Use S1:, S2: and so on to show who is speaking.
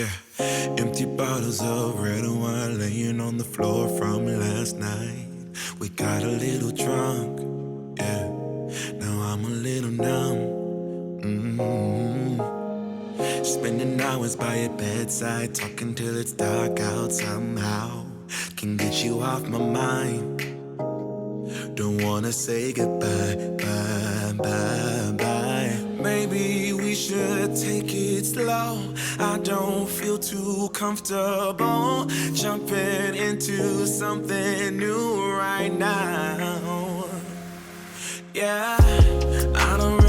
S1: Yeah, empty bottles of red wine laying on the floor from last night. We got a little drunk, yeah. Now I'm a little numb. Spending hours by your bedside, talking till it's dark out somehow. Can get you off my mind. Don't wanna say goodbye, bye, bye, bye. Maybe we should take it slow. I don't feel too comfortable jumping into something new right now. Yeah, I don't